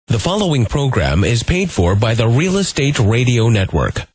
The following program is paid for by the Real Estate Radio Network.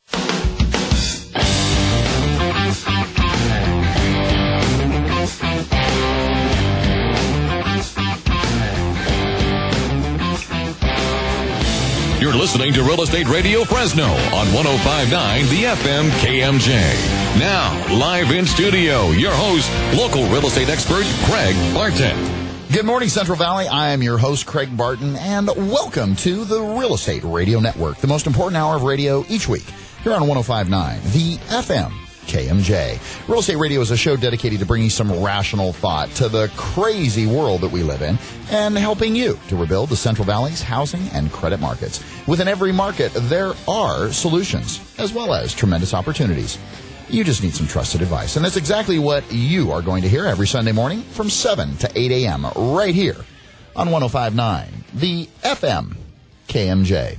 You're listening to Real Estate Radio Fresno on 105.9 The FM KMJ. Now, live in studio, your host, local real estate expert, Craig Barton. Good morning, Central Valley. I am your host, Craig Barton, and welcome to the Real Estate Radio Network, the most important hour of radio each week here on 105.9 The FM KMJ. Real Estate Radio is a show dedicated to bringing some rational thought to the crazy world that we live in and helping you to rebuild the Central Valley's housing and credit markets. Within every market, there are solutions as well as tremendous opportunities. You just need some trusted advice, and that's exactly what you are going to hear every Sunday morning from 7 to 8 a.m. right here on 105.9 The FM KMJ.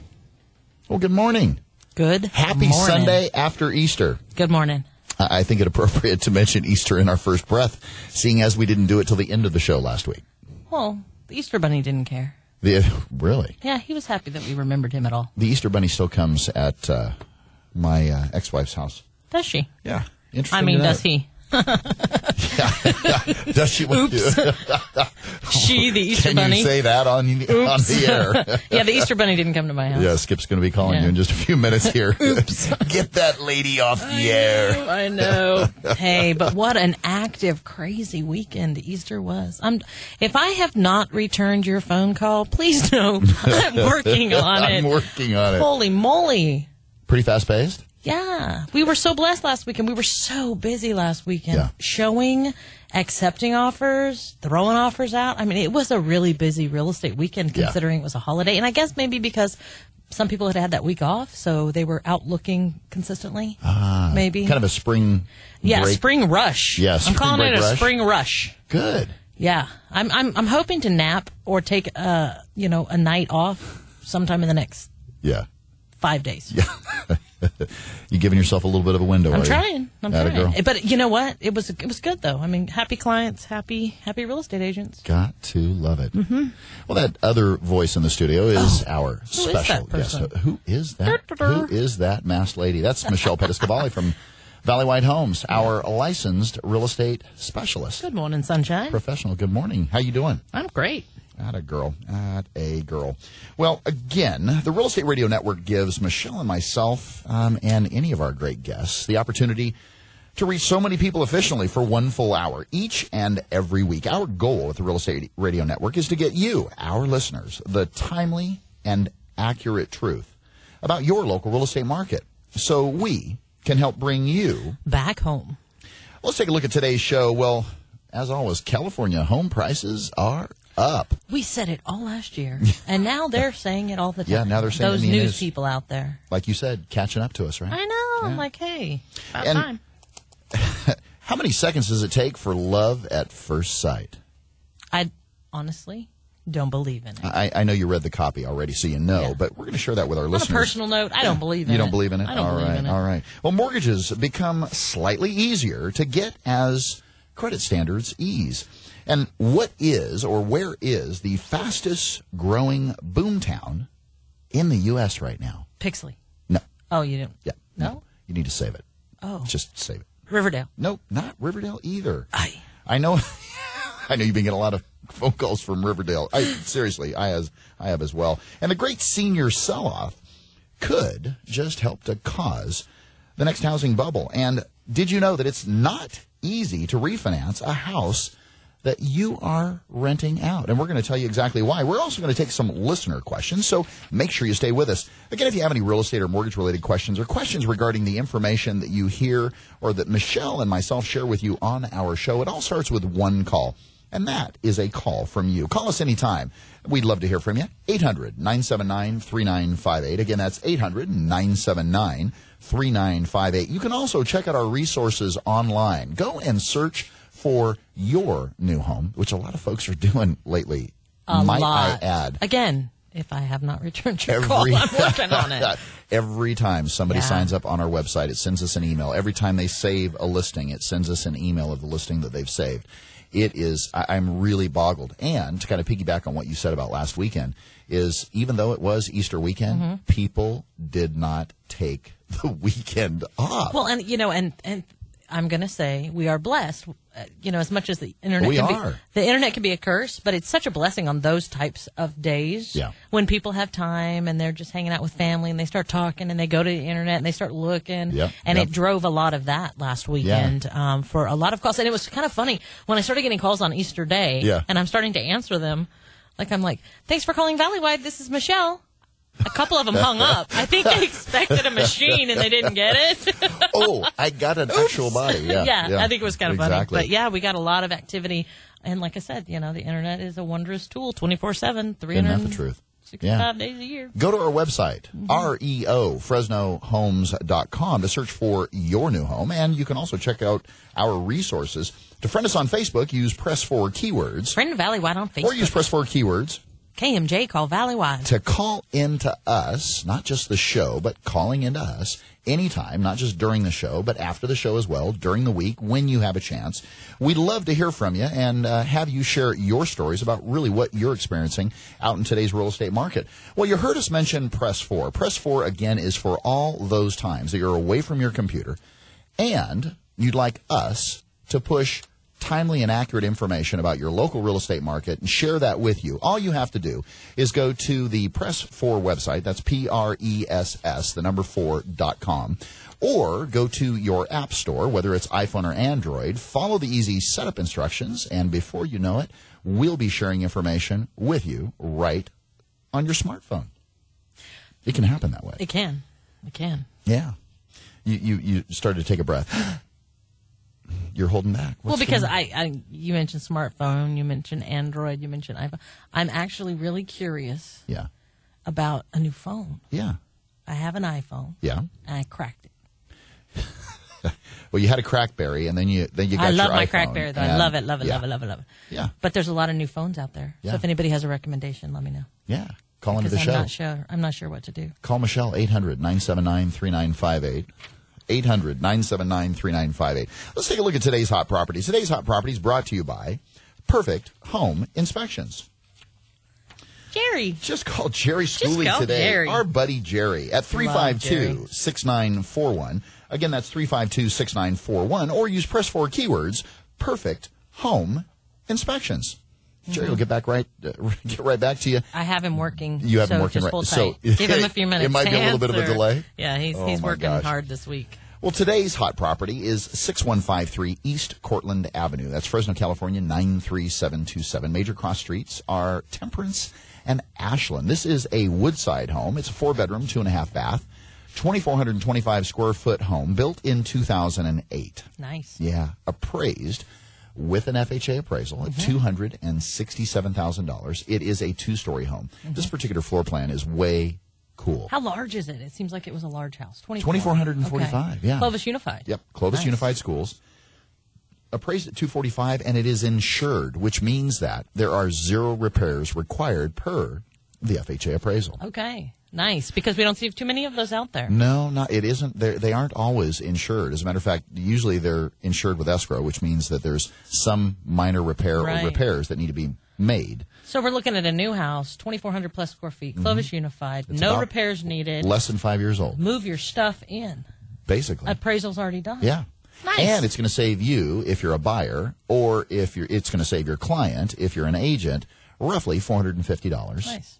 Well, good morning. Good Happy morning. Sunday after Easter. Good morning. I think it appropriate to mention Easter in our first breath, seeing as we didn't do it till the end of the show last week. Well, the Easter Bunny didn't care. Really? Yeah, he was happy that we remembered him at all. The Easter Bunny still comes at my ex-wife's house. Does she? Yeah. Interesting. I mean, does he? Does she? Oops. She, the Easter Can Bunny. you say that on the air? Yeah, the Easter Bunny didn't come to my house. Yeah, Skip's going to be calling you in just a few minutes here. Oops. Get that lady off the air. I know. Hey, but what an active, crazy weekend Easter was. If I have not returned your phone call, please know I'm working on it. I'm working on it. Holy moly. Pretty fast-paced? Yeah. We were so blessed last weekend. We were so busy last weekend. Yeah. Showing, accepting offers, throwing offers out. I mean, it was a really busy real estate weekend considering it was a holiday. And I guess maybe because some people had that week off, so they were out looking consistently. Maybe. Kind of a spring break. Spring rush. Yeah, I'm calling it a rush. spring rush. Good. Yeah. I'm hoping to nap or take a night off sometime in the next 5 days. Yeah. You giving yourself a little bit of a window, I'm are you? trying. I'm Atta trying. girl. But you know what? It was good, though. I mean, happy clients, happy real estate agents. Got to love it. Mm-hmm. Well, that other voice in the studio is our special guest. Who is that? Who is that masked lady? That's Michelle Pettiscavalli from Valley White Homes, our licensed real estate specialist. Good morning, sunshine. Professional. Good morning. How you doing? I'm great. Atta girl. Well, again, the Real Estate Radio Network gives Michelle and myself and any of our great guests the opportunity to reach so many people efficiently for 1 full hour each and every week. Our goal with the Real Estate Radio Network is to get you, our listeners, the timely and accurate truth about your local real estate market so we can help bring you back home. Let's take a look at today's show. Well, as always, California home prices are up. We said it all last year, and now they're saying it all the time. Yeah, now they're saying those it in the news news. people out there. Like you said, catching up to us, right? I know. Yeah. I'm like, hey, about And time. How many seconds does it take for love at first sight? I honestly don't believe in it. I know you read the copy already, so you know, but we're going to share that with our On listeners. a personal note, I don't believe in it. You don't believe in it? I don't believe in it. All right. Well, mortgages become slightly easier to get as credit standards ease. And what is or where is the fastest growing boomtown in the U.S. right now? Pixley. No. Oh, you didn't? Yeah. No? You need to save it. Oh. Just save it. Riverdale. No, not Riverdale either. I know. I know you've been getting a lot of phone calls from Riverdale. Seriously, I have as well. And the great senior sell-off could just help to cause the next housing bubble. And did you know that it's not easy to refinance a house that you are renting out? And we're going to tell you exactly why. We're also going to take some listener questions, so make sure you stay with us. Again, if you have any real estate or mortgage-related questions or questions regarding the information that you hear or that Michelle and myself share with you on our show, it all starts with one call. And that is a call from you. Call us anytime. We'd love to hear from you. 800-979-3958. Again, that's 800-979-3958. You can also check out our resources online. Go and search for your new home, which a lot of folks are doing lately. Might I add. Again, if I have not returned your call, I'm working on it. Every time somebody signs up on our website, it sends us an email. Every time they save a listing, it sends us an email of the listing that they've saved. it is, I'm really boggled. And to kind of piggyback on what you said about last weekend is even though it was Easter weekend, people did not take the weekend off. Well, and, and I'm going to say we are blessed, as much as the internet the internet can be a curse, but it's such a blessing on those types of days when people have time and they're just hanging out with family and they start talking and they go to the internet and they start looking. And it drove a lot of that last weekend for a lot of calls. And it was kind of funny when I started getting calls on Easter Day and I'm starting to answer them. I'm like, thanks for calling Valleywide. This is Michelle. A couple of them hung up. I think they expected a machine and they didn't get it. Oh, I got an actual body. Yeah, I think it was kind of funny. But yeah, we got a lot of activity. And like I said, the internet is a wondrous tool 24/7, 365 days a year. Go to our website, Fresnohomes.com, to search for your new home. And you can also check out our resources. To friend us on Facebook, use Press 4 Keywords. Friend Valleywide on Facebook. Or use Press 4 Keywords. KMJ, call Valleywide. To call into us, not just the show, but calling into us anytime, not just during the show, but after the show as well, during the week, when you have a chance. We'd love to hear from you and have you share your stories about really what you're experiencing out in today's real estate market. Well, you heard us mention Press 4. Press 4, again, is for all those times that you're away from your computer and you'd like us to push timely and accurate information about your local real estate market and share that with you. All you have to do is go to the Press 4 website. That's PRESS, the number 4.com. Or go to your app store, whether it's iPhone or Android. Follow the easy setup instructions, and before you know it, we'll be sharing information with you right on your smartphone. It can happen that way. It can. It can. Yeah. You started to take a breath. You're holding back. Well, because you mentioned smartphone, you mentioned Android, you mentioned iPhone. I'm actually really curious about a new phone. Yeah. I have an iPhone. Yeah. And I cracked it. Well, you had a Crackberry, and then you got your iPhone. I love my Crackberry, though. I love it. Yeah. But there's a lot of new phones out there. Yeah. So if anybody has a recommendation, let me know. Yeah. Call into the show. I'm not sure what to do. Call Michelle, 800-979-3958. 800-979-3958. Let's take a look at today's hot properties. Today's hot properties brought to you by Perfect Home Inspections. Jerry. Just call Jerry Schooley today. Jerry. Our buddy Jerry at 352-6941. Again, that's 352-6941. Or use Press 4 Keywords, Perfect Home Inspections. Jerry will get right back to you. I have him working. You have him working right. So give him a few minutes. It might be a little bit of a delay. Yeah, he's working hard this week. Well, today's hot property is 6153 East Cortland Avenue. That's Fresno, California, 93727. Major cross streets are Temperance and Ashland. This is a woodside home. It's a 4-bedroom, 2.5 bath, 2,425 square foot home built in 2008. Nice. Yeah, appraised with an FHA appraisal at $267,000. It is a 2-story home. This particular floor plan is way cool. How large is it? It seems like it was a large house. 2,445, yeah. Clovis Unified. Yep, Clovis Unified Schools. Appraised at $245, and it is insured, which means that there are 0 repairs required per the FHA appraisal. Okay. Nice, because we don't see too many of those out there. No, it isn't. They aren't always insured. As a matter of fact, usually they're insured with escrow, which means that there's some minor repair or repairs that need to be made. So we're looking at a new house, 2,400 plus square feet, Clovis Unified, no repairs needed. Less than 5 years old. Move your stuff in. Basically. Appraisal's already done. Yeah. Nice. And it's going to save you if you're a buyer, or it's going to save your client if you're an agent, roughly $450. Nice.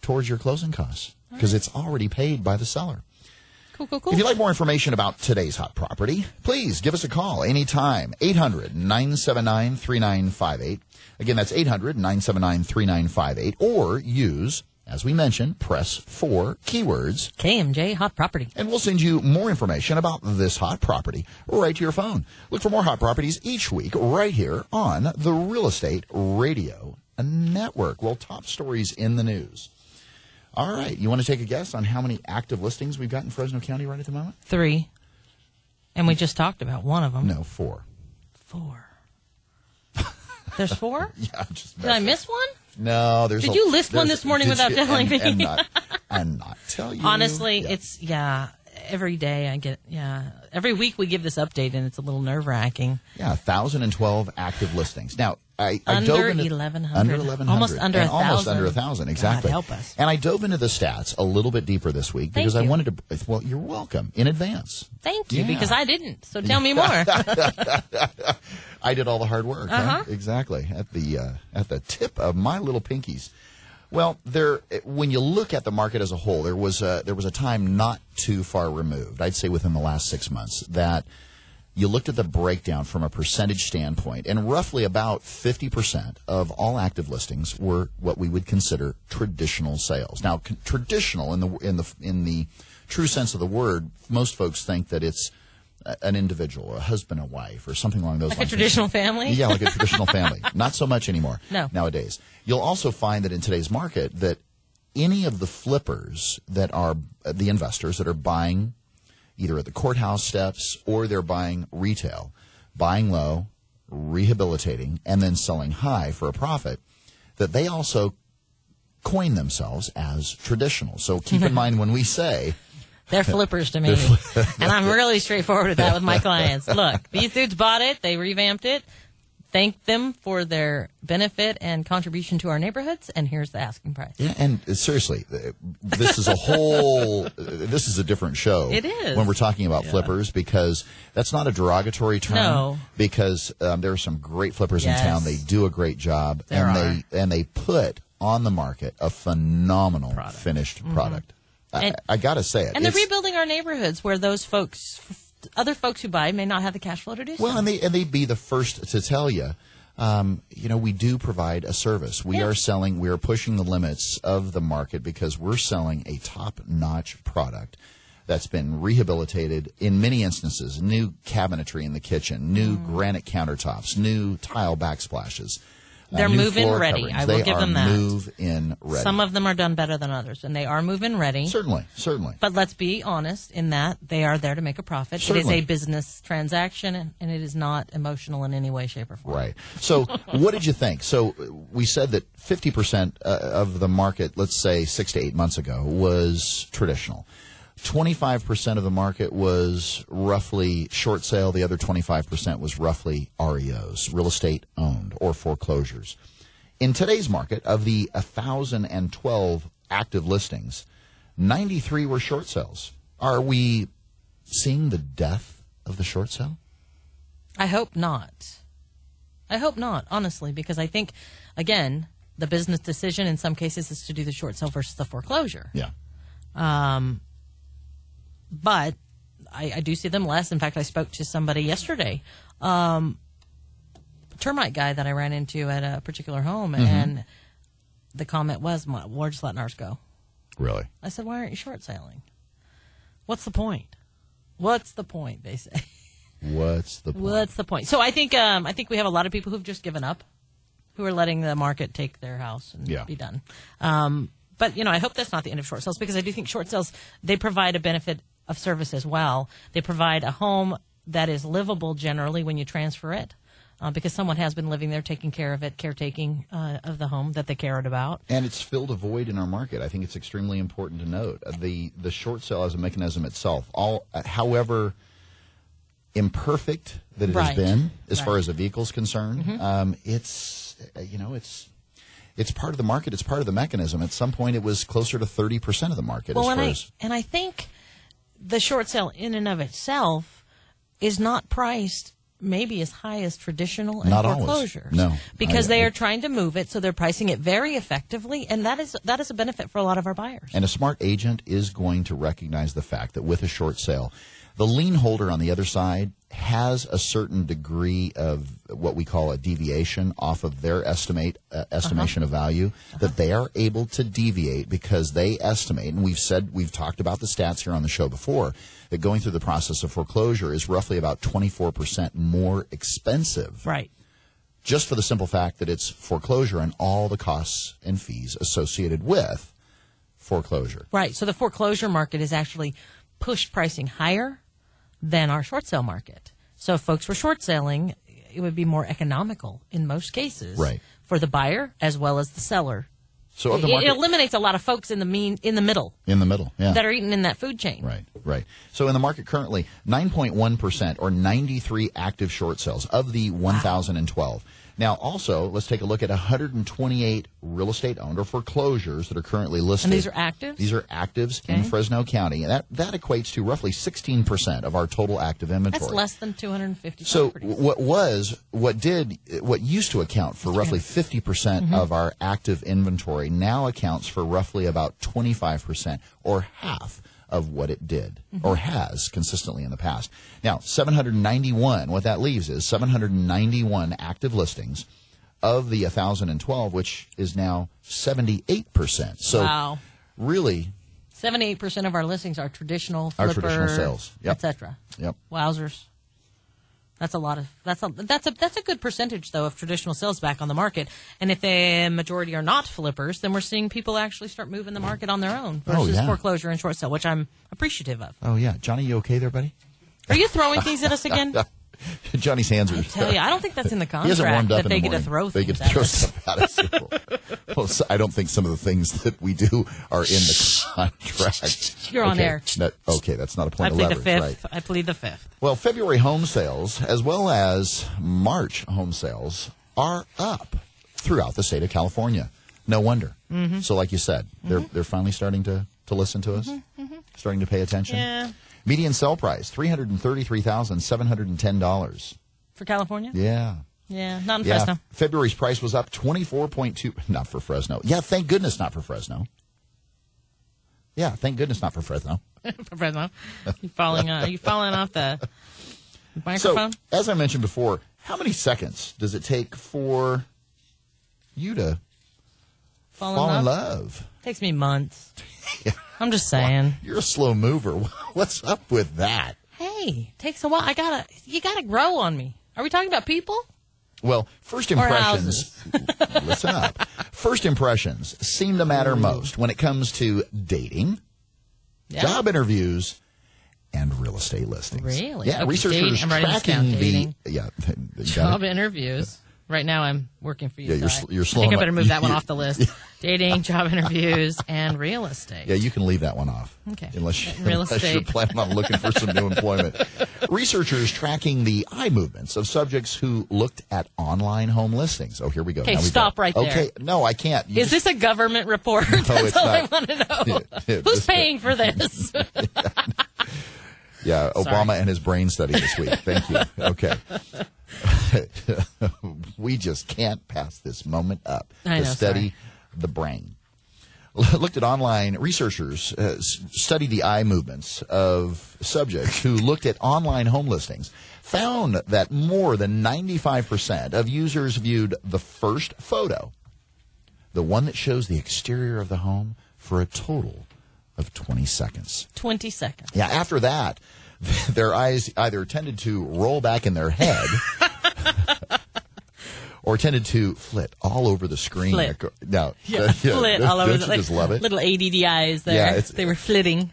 Towards your closing costs, because it's already paid by the seller. Cool. If you'd like more information about today's hot property, please give us a call anytime. 800-979-3958. Again, that's 800-979-3958. Or use, as we mentioned, Press 4 Keywords. KMJ Hot Property. And we'll send you more information about this hot property right to your phone. Look for more hot properties each week right here on the Real Estate Radio Network. Well, top stories in the news. All right. You want to take a guess on how many active listings we've got in Fresno County right at the moment? 3. And we just talked about one of them. No, 4. 4. There's 4? Yeah. Did I miss one? No, there's. Did you list one this morning without telling me? And not tell you. Honestly, it's every day I get Every week we give this update, and it's a little nerve-wracking. Yeah, 1,012 active listings. Now, I under dove into 1,100. Under 1,100. Almost under 1,000. Almost under 1,000, exactly. God, help us. And I dove into the stats a little bit deeper this week because Thank you. I wanted to. Well, you're welcome in advance. Thank you, Yeah. because I didn't. So tell me more. I did all the hard work. Uh-huh. Huh? Exactly at the tip of my little pinkies. Well, when you look at the market as a whole, there was a time not too far removed, I'd say within the last 6 months, that you looked at the breakdown from a percentage standpoint, and roughly about 50% of all active listings were what we would consider traditional sales. Now, traditional in the true sense of the word, most folks think that it's an individual, a husband and wife, or something along those lines. Like a traditional family? Yeah, like a traditional family. Not so much anymore nowadays. You'll also find that in today's market that any of the flippers that are the investors that are buying either at the courthouse steps or they're buying retail, buying low, rehabilitating, and then selling high for a profit, that they also coin themselves as traditional. So keep in mind when we say... They're flippers to me. And I'm really straightforward with that with my clients. Look, these dudes bought it. They revamped it. Thank them for their benefit and contribution to our neighborhoods. And here's the asking price. Yeah, and seriously, this is this is a different show. It is. When we're talking about flippers, because that's not a derogatory term. No. Because there are some great flippers Yes. in town. They do a great job. There and are. they put on the market a phenomenal finished product. I got to say it. And they're rebuilding our neighborhoods where those folks, other folks who buy, may not have the cash flow to do so. Well, and they'd be the first to tell you, we do provide a service. We are pushing the limits of the market because we're selling a top-notch product that's been rehabilitated in many instances. New cabinetry in the kitchen, new granite countertops, new tile backsplashes. They're move-in ready. Coverings. I will give them that. Move-in ready. Some of them are done better than others, and they are move-in ready. Certainly. But let's be honest in that they are there to make a profit. Certainly. It is a business transaction, and it is not emotional in any way, shape, or form. Right. So what did you think? So we said that 50% of the market, let's say 6 to 8 months ago, was traditional. 25% of the market was roughly short sale. The other 25% was roughly REOs, real estate owned, or foreclosures. In today's market, of the 1,012 active listings, 93 were short sales. Are we seeing the death of the short sale? I hope not. Honestly, because I think, again, the business decision in some cases is to do the short sale versus the foreclosure. Yeah. But I do see them less. In fact, I spoke to somebody yesterday, termite guy that I ran into at a particular home, and the comment was, we're just letting ours go. Really? I said, why aren't you short selling? What's the point? What's the point, they say. What's the point? What's the point? So I think we have a lot of people who've just given up, who are letting the market take their house and be done. But, I hope that's not the end of short sales, because I do think short sales, they provide a benefit of service as well. They provide a home that is livable generally when you transfer it, because someone has been living there, taking care of it, caretaking of the home that they cared about. And it's filled a void in our market. I think it's extremely important to note. The short sale as a mechanism itself, however imperfect that it has been as far as a vehicle is concerned, it's part of the market. It's part of the mechanism. At some point, it was closer to 30% of the market. Well, and I think the short sale in and of itself is not priced maybe as high as traditional and foreclosures. No, because they are trying to move it, so they're pricing it very effectively, and that is a benefit for a lot of our buyers. And a smart agent is going to recognize the fact that with a short sale, the lien holder on the other side has a certain degree of what we call a deviation off of their estimation of value, that they are able to deviate because they estimate, and we've talked about the stats here on the show before, that going through the process of foreclosure is roughly about 24% more expensive. Right. Just for the simple fact that it's foreclosure and all the costs and fees associated with foreclosure. Right. So the foreclosure market is actually pushed pricing higher than our short sale market. So if folks were short selling, it would be more economical in most cases for the buyer as well as the seller So of the it market, eliminates a lot of folks in the middle. In the middle, yeah. That are eating in that food chain. Right. So in the market currently, 9.1% or 93 active short sales of the 1,012. Now, also, let's take a look at 128 real estate owned or foreclosures that are currently listed. And these are actives? These are actives in Fresno County. And that equates to roughly 16% of our total active inventory. That's less than 250 So properties. what used to account for roughly 50% of our active inventory now accounts for roughly about 25% or half of what it did or has consistently in the past. Now, 791, what that leaves is 791 active listings of the 1,012, which is now 78%. So really 78% of our listings are traditional flipper, traditional sales, etc. Yep. Wowzers. That's a lot of that's a good percentage though of traditional sales back on the market. And if the majority are not flippers, then we're seeing people actually start moving the market on their own versus foreclosure and short sale, which I'm appreciative of. Oh yeah, Johnny, you okay there, buddy? Are you throwing things at us again? Johnny's hands are. I tell you, I don't think that's in the contract. He hasn't warmed up that they get to throw things at us. They get to throw stuff at us. Well, I don't think some of the things that we do are in the contract. You're on air. That's not a point of leverage. Right? I plead the fifth. Well, February home sales as well as March home sales are up throughout the state of California. No wonder. So, like you said, they're finally starting to listen to us, starting to pay attention. Yeah. Median sell price $333,710 for California. Yeah, not in Fresno. February's price was up 24.2. Not for Fresno. Yeah, thank goodness not for Fresno. Yeah, thank goodness not for Fresno. For Fresno, you falling off the microphone. So, as I mentioned before, how many seconds does it take for you to fall in love? Takes me months. I'm just saying. Well, you're a slow mover. What's up with that? Hey, takes a while. You gotta grow on me. Are we talking about people? Well, first impressions. Listen up. First impressions seem to matter most when it comes to dating, job interviews, and real estate listings. Really? Yeah, okay, researchers tracking job interviews. Right now, I'm working for you. Yeah, you're slow. I think I better move that one off the list. Dating, job interviews, and real estate. Yeah, you can leave that one off. Okay. Unless you're planning on looking for some new employment. Researchers tracking the eye movements of subjects who looked at online home listings. Oh, here we go. Okay, stop right there. Okay, no, I can't. Is this a government report? No, That's all not. I want to know. Who's paying for this? Yeah, Obama and his brain study this week. Thank you. Okay. We just can't pass this moment up to study the brain. Looked at online researchers studied the eye movements of subjects who looked at online home listings, found that more than 95% of users viewed the first photo, the one that shows the exterior of the home, for a total of 20 seconds. 20 seconds. Yeah, after that, their eyes either tended to roll back in their head or tended to flit all over the screen. Flit. Flit all over the just love it? Little ADD eyes there. Yeah, they were flitting.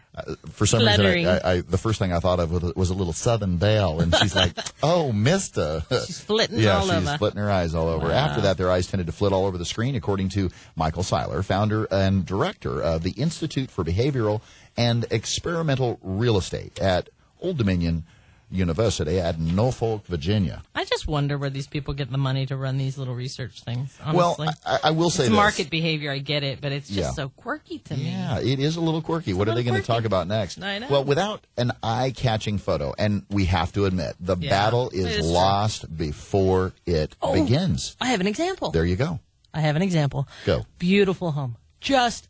For some reason, the first thing I thought of was a little Southern Belle, and she's like, "Oh, mister." She's flitting all over. Yeah, she's flitting her eyes all over. Wow. After that, their eyes tended to flit all over the screen, according to Michael Seiler, founder and director of the Institute for Behavioral and Experimental Real Estate at Old Dominion University at Norfolk, Virginia. I just wonder where these people get the money to run these little research things, honestly. Well, I will say it's this. market behavior, I get it, but it's just so quirky to me. Yeah, it is a little quirky. What are they going to talk about next? I know. Well, without an eye-catching photo, and we have to admit, the battle is lost before it begins. I have an example. There you go. I have an example. Go. Beautiful home. Just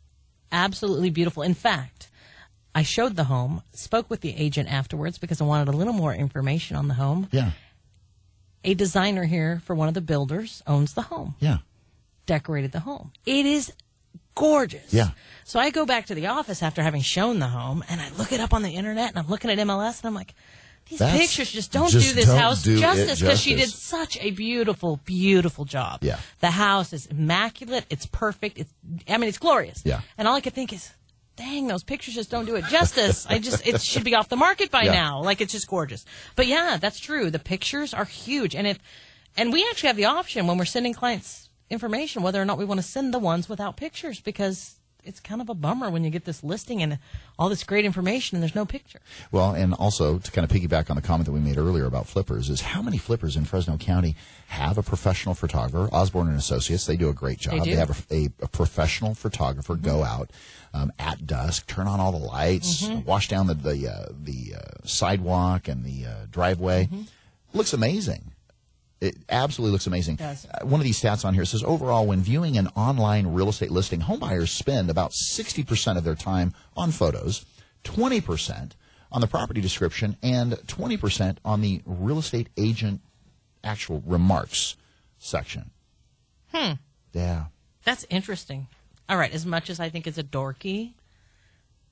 absolutely beautiful. In fact, I showed the home, spoke with the agent afterwards because I wanted a little more information on the home. Yeah. A designer here for one of the builders owns the home. Yeah. Decorated the home. It is gorgeous. Yeah. So I go back to the office after having shown the home, and I look it up on the internet, and I'm looking at MLS, and I'm like, these pictures just don't do this house justice, because she did such a beautiful, beautiful job. Yeah. The house is immaculate. It's perfect. It's glorious. Yeah. And all I could think is, dang, those pictures just don't do it justice. It should be off the market by now. Like, it's just gorgeous. But yeah, that's true. The pictures are huge. And we actually have the option when we're sending clients information whether or not we want to send the ones without pictures, because it's kind of a bummer when you get this listing and all this great information and there's no picture. Well, and also to kind of piggyback on the comment that we made earlier about flippers is how many flippers in Fresno County have a professional photographer? Osborne and Associates, they do a great job. They have a professional photographer go out at dusk, turn on all the lights, wash down the sidewalk and the driveway. Looks amazing. It absolutely looks amazing. One of these stats on here says, overall, when viewing an online real estate listing, homebuyers spend about 60% of their time on photos, 20% on the property description, and 20% on the real estate agent actual remarks section. Yeah. That's interesting. All right, as much as I think it's a dorky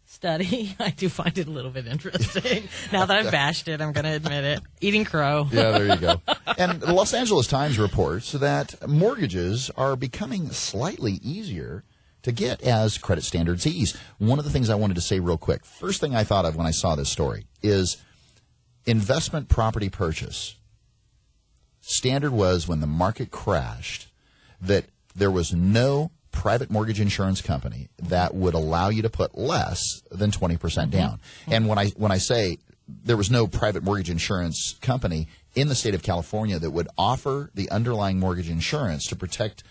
study, I do find it a little bit interesting. Now that I've bashed it, I'm going to admit it. Eating crow. Yeah, there you go. And the Los Angeles Times reports that mortgages are becoming slightly easier to get as credit standards ease. One of the things I wanted to say real quick, first thing I thought of when I saw this story is investment property purchase. Standard was when the market crashed that there was no private mortgage insurance company that would allow you to put less than 20% down. And when I say there was no private mortgage insurance company in the state of California that would offer the underlying mortgage insurance to protect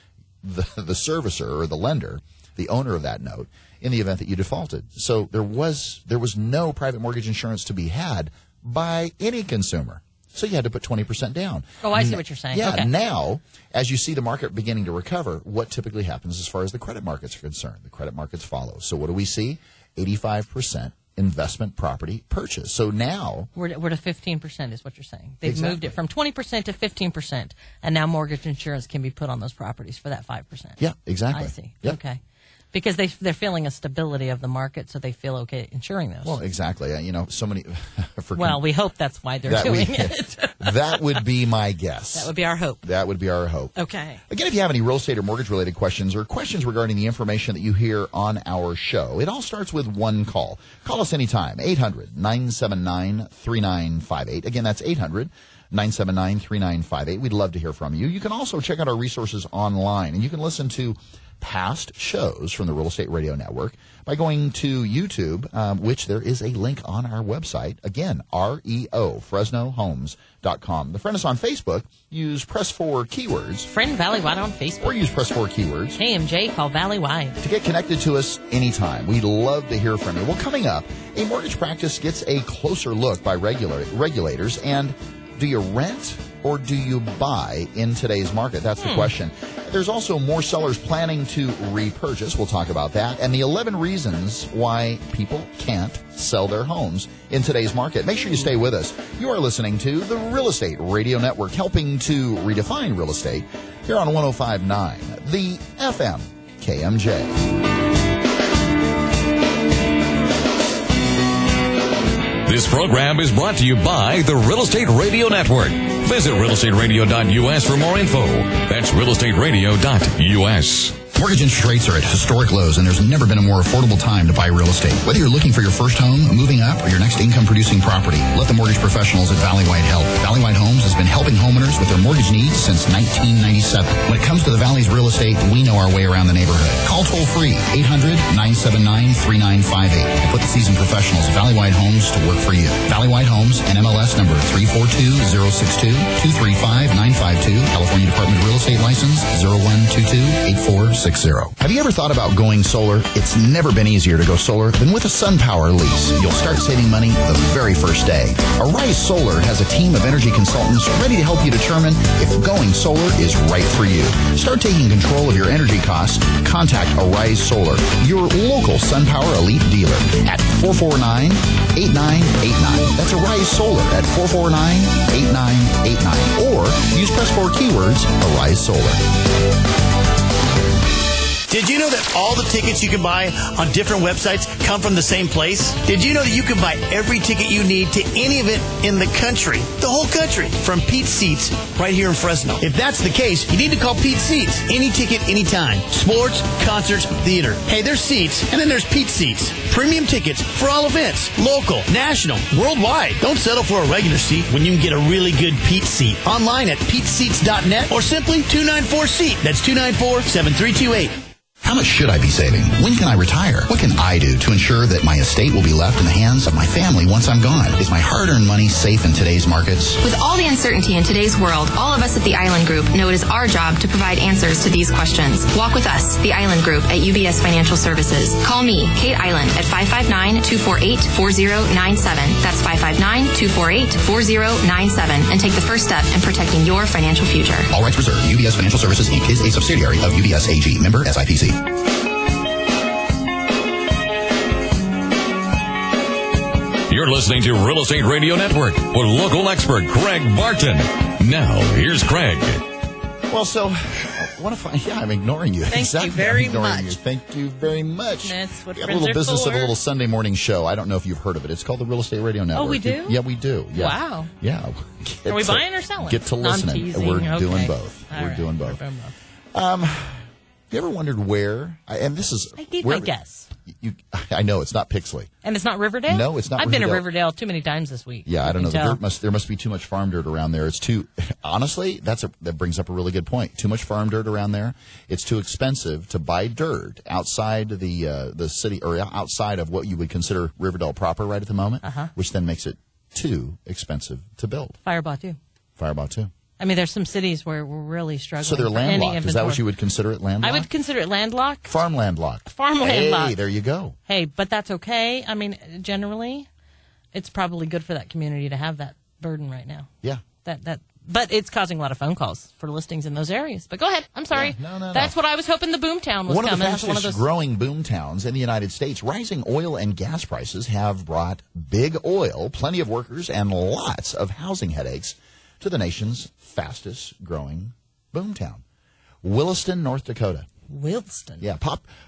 the servicer or the lender, the owner of that note, in the event that you defaulted. So there was no private mortgage insurance to be had by any consumer. So you had to put 20% down. Oh, I see what you're saying. Yeah, okay. Now, as you see the market beginning to recover, what typically happens as far as the credit markets are concerned? The credit markets follow. So what do we see? 85% investment property purchase. So now we're to 15% is what you're saying. They've moved it from 20% to 15%, and now mortgage insurance can be put on those properties for that 5%. Yeah, exactly. I see. Yep. Okay. Because they're feeling a stability of the market, so they feel okay insuring those. Well, exactly. So many. Well, we hope that's why they're doing it. That would be my guess. That would be our hope. That would be our hope. Okay. Again, if you have any real estate or mortgage-related questions or questions regarding the information that you hear on our show, it all starts with one call. Call us anytime, 800-979-3958. Again, that's 800-979-3958. We'd love to hear from you. You can also check out our resources online, and you can listen to past shows from the Real Estate Radio Network by going to YouTube, which there is a link on our website. Again, REO, FresnoHomes.com. To friend us on Facebook, use Press 4 keywords. Friend Valley Wide on Facebook. Or use Press 4 keywords. KMJ, call Valley Wide. To get connected to us anytime. We'd love to hear from you. Well, coming up, a mortgage practice gets a closer look by regulators. And do you rent or do you buy in today's market? That's the question. There's also more sellers planning to repurchase. We'll talk about that. And the 11 reasons why people can't sell their homes in today's market. Make sure you stay with us. You are listening to the Real Estate Radio Network, helping to redefine real estate here on 105.9, the FM KMJ. This program is brought to you by the Real Estate Radio Network. Visit realestateradio.us for more info. That's realestateradio.us. Mortgage interest rates are at historic lows, and there's never been a more affordable time to buy real estate. Whether you're looking for your first home, moving up, or your next income-producing property, let the mortgage professionals at Valley White help. Valley White Homes has been helping homeowners with their mortgage needs since 1997. When it comes to the Valley's real estate, we know our way around the neighborhood. Call toll-free, 800-979-3958. And put the seasoned professionals at Valley White Homes to work for you. Valley White Homes, NMLS number 342062, 235-952, California Department of Real Estate License 0122-8460. Have you ever thought about going solar? It's never been easier to go solar than with a SunPower lease. You'll start saving money the very first day. Arise Solar has a team of energy consultants ready to help you determine if going solar is right for you. Start taking control of your energy costs. Contact Arise Solar, your local SunPower Elite dealer at 449-8989. That's Arise Solar at 449-8989. Or use Press 4 keywords, Arise Solar. Did you know that all the tickets you can buy on different websites come from the same place? Did you know that you can buy every ticket you need to any event in the country? The whole country. From Pete's Seats right here in Fresno. If that's the case, you need to call Pete's Seats. Any ticket, anytime. Sports, concerts, theater. Hey, there's seats, and then there's Pete's Seats. Premium tickets for all events. Local, national, worldwide. Don't settle for a regular seat when you can get a really good Pete's Seat. Online at Pete'sSeats.net or simply 294-SEAT. That's 294-7328. How much should I be saving? When can I retire? What can I do to ensure that my estate will be left in the hands of my family once I'm gone? Is my hard-earned money safe in today's markets? With all the uncertainty in today's world, all of us at the Island Group know it is our job to provide answers to these questions. Walk with us, the Island Group at UBS Financial Services. Call me, Kate Island, at 559-248-4097. That's 559-248-4097. And take the first step in protecting your financial future. All rights reserved. UBS Financial Services, Inc. is a subsidiary of UBS AG. Member SIPC. You're listening to Real Estate Radio Network with local expert Craig Barton. Now, here's Craig. Well, so I want to find. Yeah, I'm ignoring you. Thank you very much. Thank you very much. That's what we got a friends little are business for. of a little Sunday morning show. I don't know if you've heard of it. It's called the Real Estate Radio Network. Oh, we do? Yeah, we do. Yeah. Wow. Yeah. Are we buying or selling? Get to listening. I'm teasing. We're Okay. doing both. All We're right. doing both. You ever wondered where? And this is. I gave where, my guess. I know it's not Pixley. And it's not Riverdale? No, it's not I've been to Riverdale. Riverdale too many times this week. Yeah, I don't know. Tell. There must be too much farm dirt around there. It's too. Honestly, that brings up a really good point. Too much farm dirt around there. It's too expensive to buy dirt outside the city or outside of what you would consider Riverdale proper right at the moment, which then makes it too expensive to build. Firebaugh too. Firebaugh too. I mean, there's some cities where we're really struggling. So they're for any landlocked. Is that what inventory. you would consider it, landlocked? I would consider it landlocked. Farm landlocked. Farm landlocked. Hey, there you go. Hey, but that's okay. I mean, generally, it's probably good for that community to have that burden right now. Yeah. But it's causing a lot of phone calls for listings in those areas. But go ahead. I'm sorry. Yeah, no. That's what I was hoping the boomtown was One of the coming. fastest growing boom towns in the United States. Rising oil and gas prices have brought big oil, plenty of workers, and lots of housing headaches to the nation's fastest growing boomtown, Williston, North Dakota. Williston. Yeah,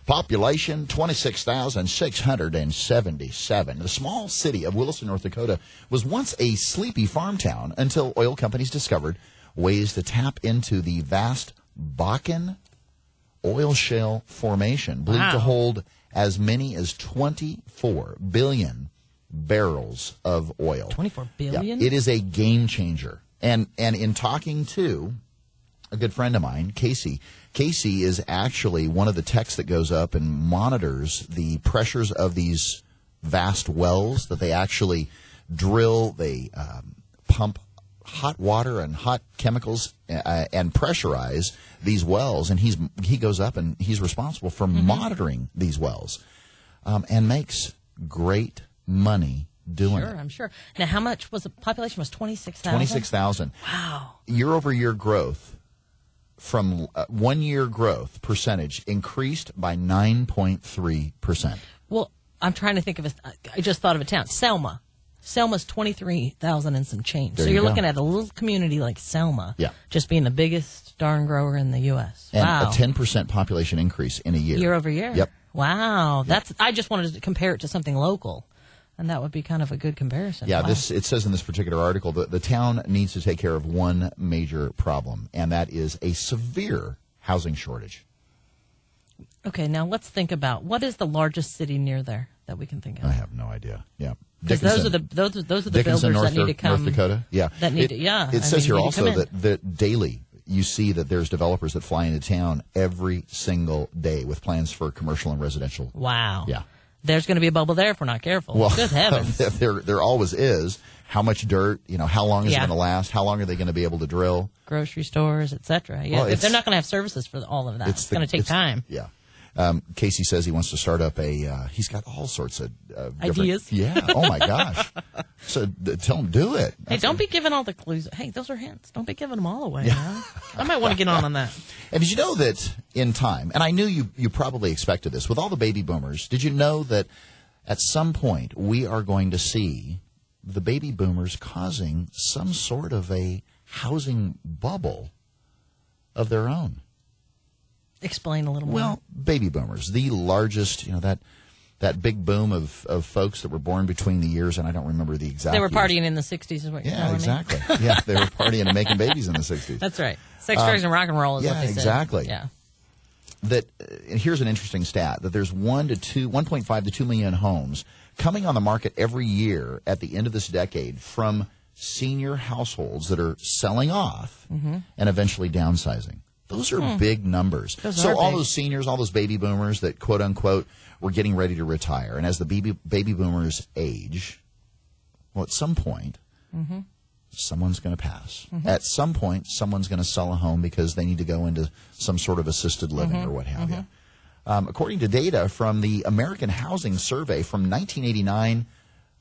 population 26,677. The small city of Williston, North Dakota was once a sleepy farm town until oil companies discovered ways to tap into the vast Bakken oil shale formation, believed to hold as many as 24 billion barrels of oil. 24 billion? Yeah, it is a game changer. And in talking to a good friend of mine, Casey is actually one of the techs that goes up and monitors the pressures of these vast wells that they actually drill. They pump hot water and hot chemicals and pressurize these wells. And he goes up and he's responsible for monitoring these wells and makes great money doing it. Sure, I'm sure. Now, how much was the population? Was 26,000? 26,000. Wow. Year-over-year growth from 1 year growth percentage increased by 9.3%. Well, I'm trying to think of I just thought of a town. Selma. Selma's 23,000 and some change. There so you you're go. looking at a little community like Selma. Yeah. Just being the biggest darn grower in the U.S. And wow. a 10% population increase in a year. Year over year? Yep. Wow. I just wanted to compare it to something local. And that would be kind of a good comparison. Yeah, Wow. it says in this particular article that the town needs to take care of one major problem, and that is a severe housing shortage. Okay, now let's think about what is the largest city near there that we can think of? I have no idea. Yeah. Because those are the builders North, that need to come. North Dakota. Yeah. That need to, yeah. It says here need to also come in. that daily you see that there's developers that fly into town every single day with plans for commercial and residential. Wow. Yeah. There's going to be a bubble there if we're not careful. Well, Good heavens. there always is. How much dirt? How long is it going to last? How long are they going to be able to drill? Grocery stores, etc. Yeah, Well, if they're not going to have services for all of that, it's going to take time. Yeah. Casey says he wants to start up he's got all sorts of different ideas. Yeah. Oh my gosh. So tell him do it. Hey, don't be giving all the clues. Hey, those are hints. Don't be giving them all away. Yeah. I might want to get on that. And did you know that in time, and I knew you probably expected this, with all the baby boomers, did you know that at some point we are going to see the baby boomers causing some sort of a housing bubble of their own? Explain a little more. Well, baby boomers, the largest, that big boom of folks that were born between the years, and I don't remember the exact They were years. partying in the 60s is what you're telling me. Exactly. Yeah, they were partying and making babies in the 60s. That's right. Sex, drugs, and rock and roll is what they said. Exactly. Yeah. That here's an interesting stat, that there's 1.5 to 2 million homes coming on the market every year at the end of this decade from senior households that are selling off and eventually downsizing. Those are big numbers. So all those seniors, all those baby boomers that, quote unquote, were getting ready to retire. And as the baby boomers age, well, at some point, someone's going to pass. At some point, someone's going to sell a home because they need to go into some sort of assisted living or what have you. According to data from the American Housing Survey from 1989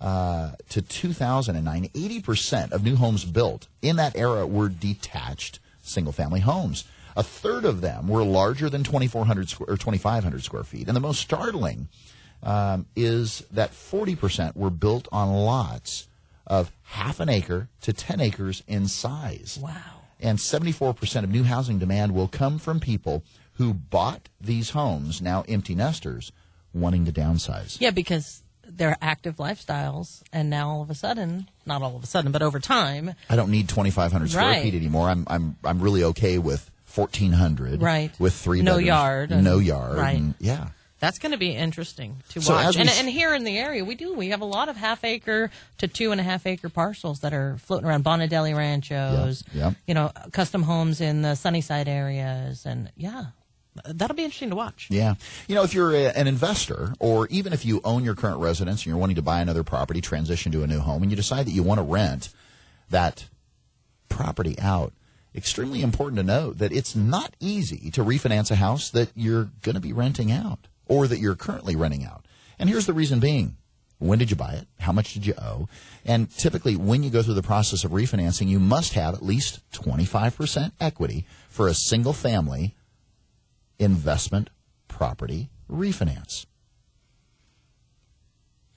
to 2009, 80% of new homes built in that era were detached single-family homes. A third of them were larger than 2,500 square feet. And the most startling is that 40% were built on lots of half an acre to 10 acres in size. Wow. And 74% of new housing demand will come from people who bought these homes, now empty nesters, wanting to downsize. Yeah, because they're active lifestyles, and now all of a sudden, not all of a sudden, but over time, I don't need 2,500 square feet anymore. I'm really okay with 1,400. Right. With 3 no bedrooms. yard. No yard. Right. And, yeah. That's going to be interesting to So watch. as And here in the area, we have a lot of half-acre to 2.5-acre parcels that are floating around Bonadelli Ranchos, custom homes in the Sunnyside areas. And, that'll be interesting to watch. Yeah. If you're an investor, or even if you own your current residence and you're wanting to buy another property, transition to a new home, and you decide that you want to rent that property out, extremely important to note that it's not easy to refinance a house that you're going to be renting out or that you're currently renting out. And here's the reason being. When did you buy it? How much did you owe? And typically, when you go through the process of refinancing, you must have at least 25% equity for a single-family investment property refinance.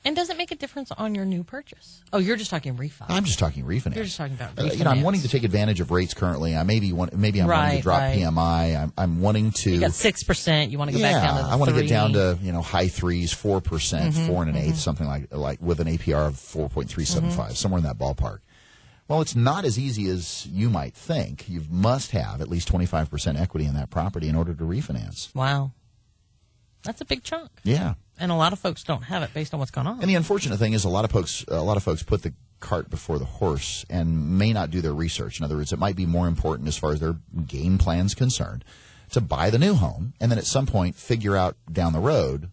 And does it make a difference on your new purchase? Oh, you're just talking refi. I'm just talking refinance. You're just talking about refinance. I'm wanting to take advantage of rates currently. Maybe I'm wanting to drop PMI. I'm wanting to. You got 6%. You want to go back down to I want to 3. get down to high 3s, 4%, 4 1/8, something like with an APR of 4.375, somewhere in that ballpark. Well, it's not as easy as you might think. You must have at least 25% equity in that property in order to refinance. Wow, that's a big chunk. Yeah. And a lot of folks don't have it based on what's going on. And the unfortunate thing is a lot of folks put the cart before the horse and may not do their research. In other words, it might be more important as far as their game plan's concerned to buy the new home and then at some point figure out down the road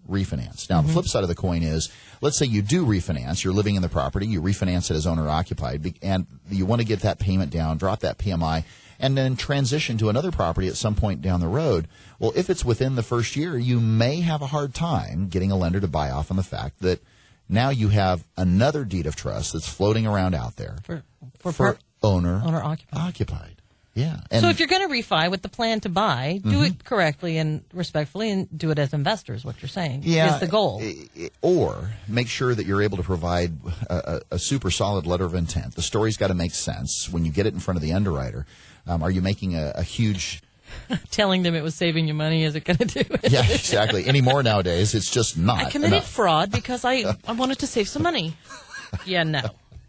refinance. Now, the flip side of the coin is, let's say you do refinance, you're living in the property, you refinance it as owner-occupied, and you want to get that payment down, drop that PMI, and then transition to another property at some point down the road. Well, if it's within the first year, you may have a hard time getting a lender to buy off on the fact that now you have another deed of trust that's floating around out there for owner-occupied. Yeah. And so if you're going to refi with the plan to buy, do it correctly and respectfully, and do it as investors, what you're saying is the goal. Or make sure that you're able to provide a super solid letter of intent. The story's got to make sense. When you get it in front of the underwriter, are you making a huge... Telling them it was saving you money isn't going to do it. Yeah, exactly. Anymore nowadays, it's just not I committed enough. fraud because I wanted to save some money. Yeah, no.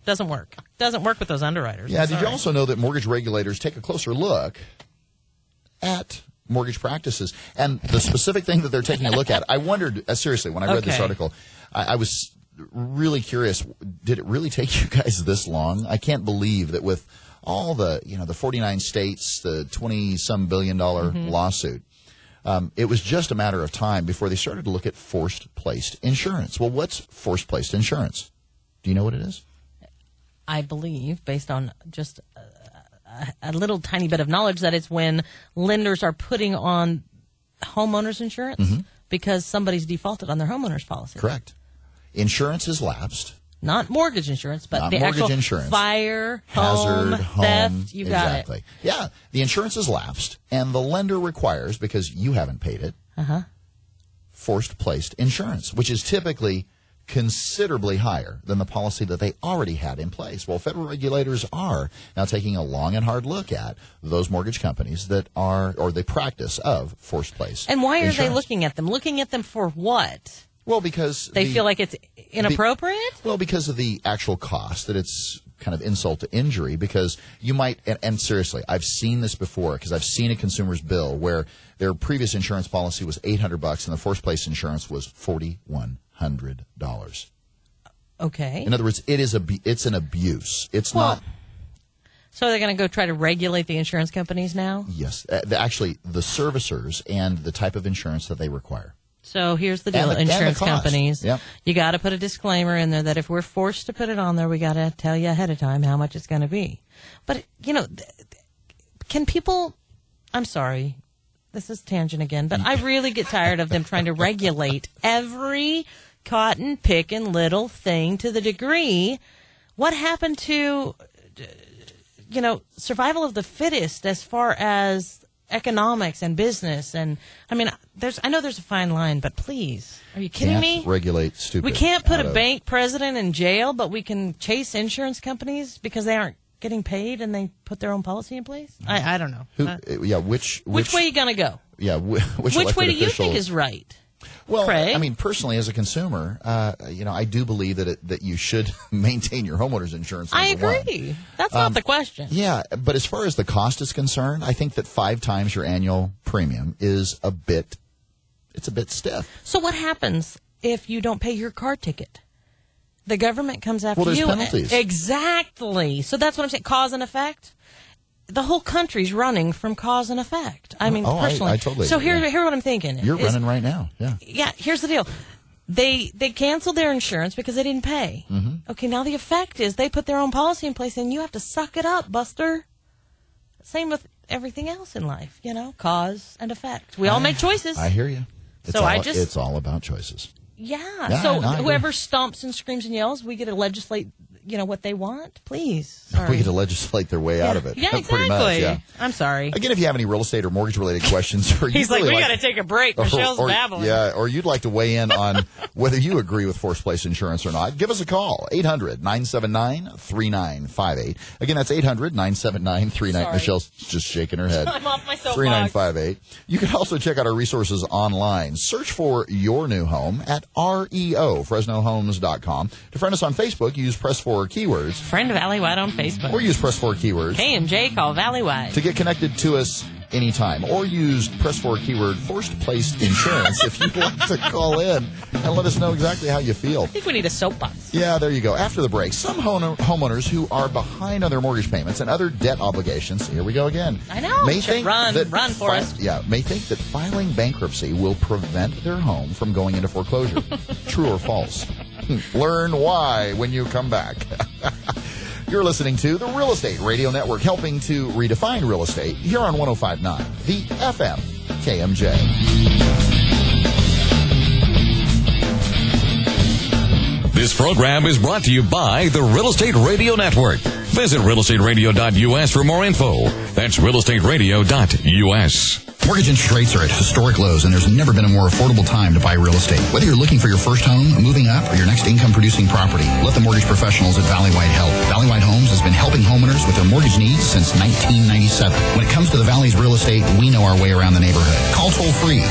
Doesn't work. Doesn't work with those underwriters. Yeah, did you also know that mortgage regulators take a closer look at mortgage practices? And the specific thing that they're taking a look at, I wondered, seriously, when I read this article, I was really curious, did it really take you guys this long? I can't believe that with all the 49 states, the $20-some billion lawsuit, it was just a matter of time before they started to look at forced-placed insurance. Well, what's forced-placed insurance? Do you know what it is? I believe, based on just a little tiny bit of knowledge, that it's when lenders are putting on homeowners insurance because somebody's defaulted on their homeowner's policy. Correct. Insurance has lapsed. Not mortgage insurance, but Not the mortgage actual insurance. Hazard, home, theft. You got it. Yeah, the insurance has lapsed, and the lender requires, because you haven't paid it, forced placed insurance, which is typically considerably higher than the policy that they already had in place. Well, federal regulators are now taking a long and hard look at those mortgage companies that are, or the practice of forced place. And why are insurance. they looking at them? Looking at them for what? Well, because they feel like it's inappropriate? Well, because of the actual cost, that it's kind of insult to injury, because you might, and seriously, I've seen this before, because I've seen a consumer's bill where their previous insurance policy was $800 and the forced place insurance was $4,100. Okay. In other words, it's an abuse. It's not. So they're going to go try to regulate the insurance companies now? Yes. Actually, the servicers and the type of insurance that they require. So here's the deal, insurance companies. Yep. You got to put a disclaimer in there that if we're forced to put it on there, we got to tell you ahead of time how much it's going to be. But, you know, can people, I'm sorry, this is tangent again, but I really get tired of them trying to regulate every cotton picking little thing to the degree. What happened to, you know, survival of the fittest as far as economics and business? And I mean, I know there's a fine line, but please, are you kidding me? Can't regulate stupid. We can't put a bank president in jail, but we can chase insurance companies because they aren't getting paid and they put their own policy in place. I don't know. Which way are you gonna go? Yeah, which way do you think is right? Well, Craig? I mean, personally, as a consumer, you know, I do believe that you should maintain your homower's insurance. I agree. That's not the question. Yeah, but as far as the cost is concerned, I think that 5 times your annual premium is a bit stiff. So what happens if you don't pay your car ticket? The government comes after you. Well, there's penalties. Exactly. So that's what I'm saying. Cause and effect. The whole country's running from cause and effect. I mean, personally. I totally so agree. here's what I'm thinking. You're running right now. Yeah. Yeah. Here's the deal. They canceled their insurance because they didn't pay. Mm-hmm. Okay. Now the effect is they put their own policy in place, and you have to suck it up, Buster. Same with everything else in life. You know, cause and effect. We all make choices. I hear you. It's all about choices. Yeah. So whoever stomps and screams and yells, we get to legislate, you know, what they want, please. Sorry. We get to legislate their way out of it. Yeah, exactly. Pretty much, yeah. I'm sorry. Again, if you have any real estate or mortgage-related questions, or He's really we got to take a break. Michelle's babbling. Yeah, or you'd like to weigh in on whether you agree with forced place insurance or not, give us a call. 800-979-3958. Again, that's 800-979-3958. Michelle's just shaking her head. I'm off my soapbox. 3958. You can also check out our resources online. Search for your new home at FresnoHomes.com. To friend us on Facebook, use press 4 keywords. Friend Valleywide on Facebook. Or use press 4 keywords. KMJ, call Valleywide. To get connected to us anytime. Or use press 4 keyword forced placed insurance if you'd like to call in and let us know exactly how you feel. I think we need a soapbox. Yeah, there you go. After the break, some homeowners who are behind on their mortgage payments and other debt obligations, here we go again. I know. May think run for us. Yeah, may think that filing bankruptcy will prevent their home from going into foreclosure. True or false? Learn why when you come back. You're listening to the Real Estate Radio Network, helping to redefine real estate here on 105.9, the FM KMJ. This program is brought to you by the Real Estate Radio Network. Visit realestateradio.us for more info. That's realestateradio.us. Mortgage interest rates are at historic lows, and there's never been a more affordable time to buy real estate. Whether you're looking for your first home, moving up, or your next income-producing property, let the mortgage professionals at Valleywide help. Valleywide Homes has been helping homeowners with their mortgage needs since 1997. When it comes to the Valley's real estate, we know our way around the neighborhood. Call toll-free,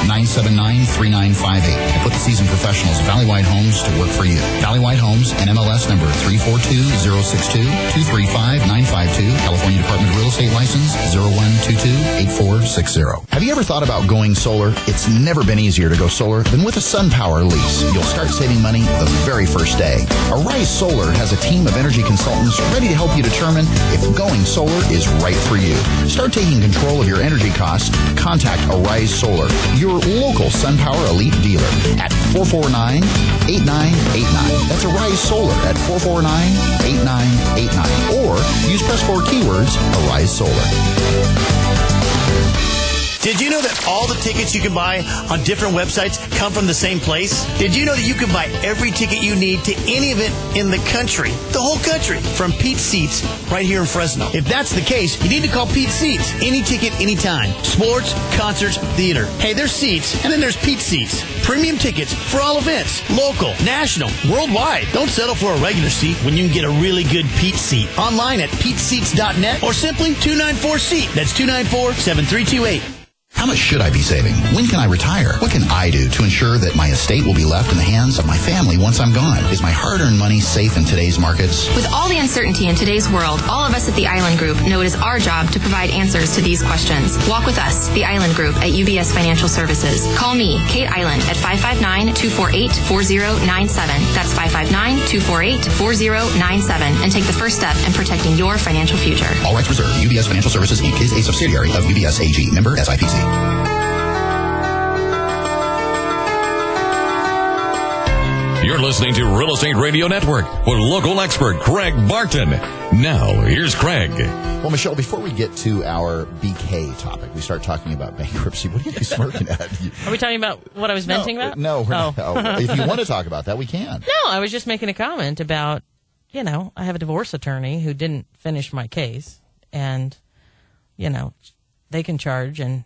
800-979-3958, and put the seasoned professionals at Valleywide Homes to work for you. Valleywide Homes, NMLS number 342062, 235-952, California Department of Real Estate License 0122-8460. Have you ever thought about going solar? It's never been easier to go solar than with a SunPower lease. You'll start saving money the very first day. Arise Solar has a team of energy consultants ready to help you determine if going solar is right for you. Start taking control of your energy costs. Contact Arise Solar, your local SunPower Elite dealer at 449-8989. That's Arise Solar at 449-8989. Or use press 4 keywords Arise Solar. Did you know that all the tickets you can buy on different websites come from the same place? Did you know that you can buy every ticket you need to any event in the country, the whole country, from Pete's Seats right here in Fresno? If that's the case, you need to call Pete's Seats. Any ticket, anytime. Sports, concerts, theater. Hey, there's seats, and then there's Pete's Seats. Premium tickets for all events, local, national, worldwide. Don't settle for a regular seat when you can get a really good Pete's Seat. Online at Pete'sSeats.net or simply 294-SEAT. That's 294-7328. How much should I be saving? When can I retire? What can I do to ensure that my estate will be left in the hands of my family once I'm gone? Is my hard-earned money safe in today's markets? With all the uncertainty in today's world, all of us at the Island Group know it is our job to provide answers to these questions. Walk with us, the Island Group at UBS Financial Services. Call me, Kate Island, at 559-248-4097. That's 559-248-4097, and take the first step in protecting your financial future. All rights reserved. UBS Financial Services, Inc. is a subsidiary of UBS AG. Member SIPC. You're listening to Real Estate Radio Network with local expert Craig Barton. Now, here's Craig. Well, Michelle, before we get to our BK topic, we start talking about bankruptcy. What are you smirking at? Are we talking about what I was venting about? No. If you want to talk about that, we can. No, I was just making a comment about, I have a divorce attorney who didn't finish my case, and, they can charge and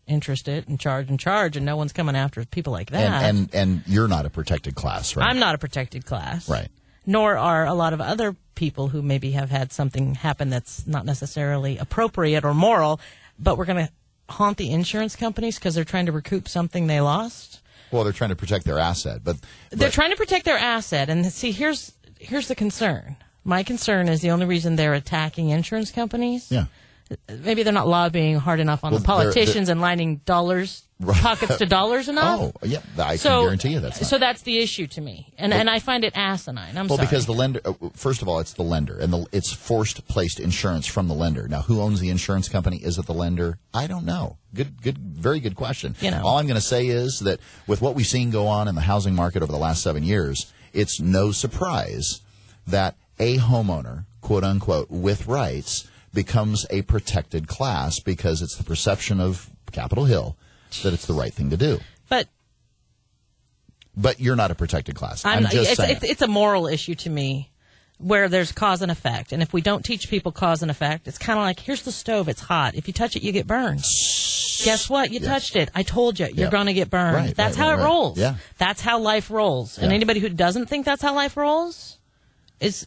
interest it and charge, and no one's coming after people like that. And you're not a protected class, right? I'm not a protected class. Right. Nor are a lot of other people who maybe have had something happen that's not necessarily appropriate or moral, but we're going to haunt the insurance companies because they're trying to recoup something they lost. Well, they're trying to protect their asset, but they're trying to protect their asset. And see, here's the concern. My concern is the only reason they're attacking insurance companies. Yeah. Maybe they're not lobbying hard enough on the politicians and lining pockets to dollars enough. Oh, yeah, I can guarantee you that's not. So that's the issue to me, and I find it asinine. Well, because the lender, first of all, it's the lender, and it's forced placed insurance from the lender. Now, who owns the insurance company? Is it the lender? I don't know. Good, very good question. All I'm going to say is that with what we've seen go on in the housing market over the last 7 years, it's no surprise that a homeowner, quote unquote, with rights, becomes a protected class because it's the perception of Capitol Hill that it's the right thing to do. But you're not a protected class. I'm just saying. It's a moral issue to me where there's cause and effect. And if we don't teach people cause and effect, it's kind of like, here's the stove. It's hot. If you touch it, you get burned. Guess what? You touched it. I told you. You're going to get burned. That's how it rolls. Yeah. That's how life rolls. And anybody who doesn't think that's how life rolls is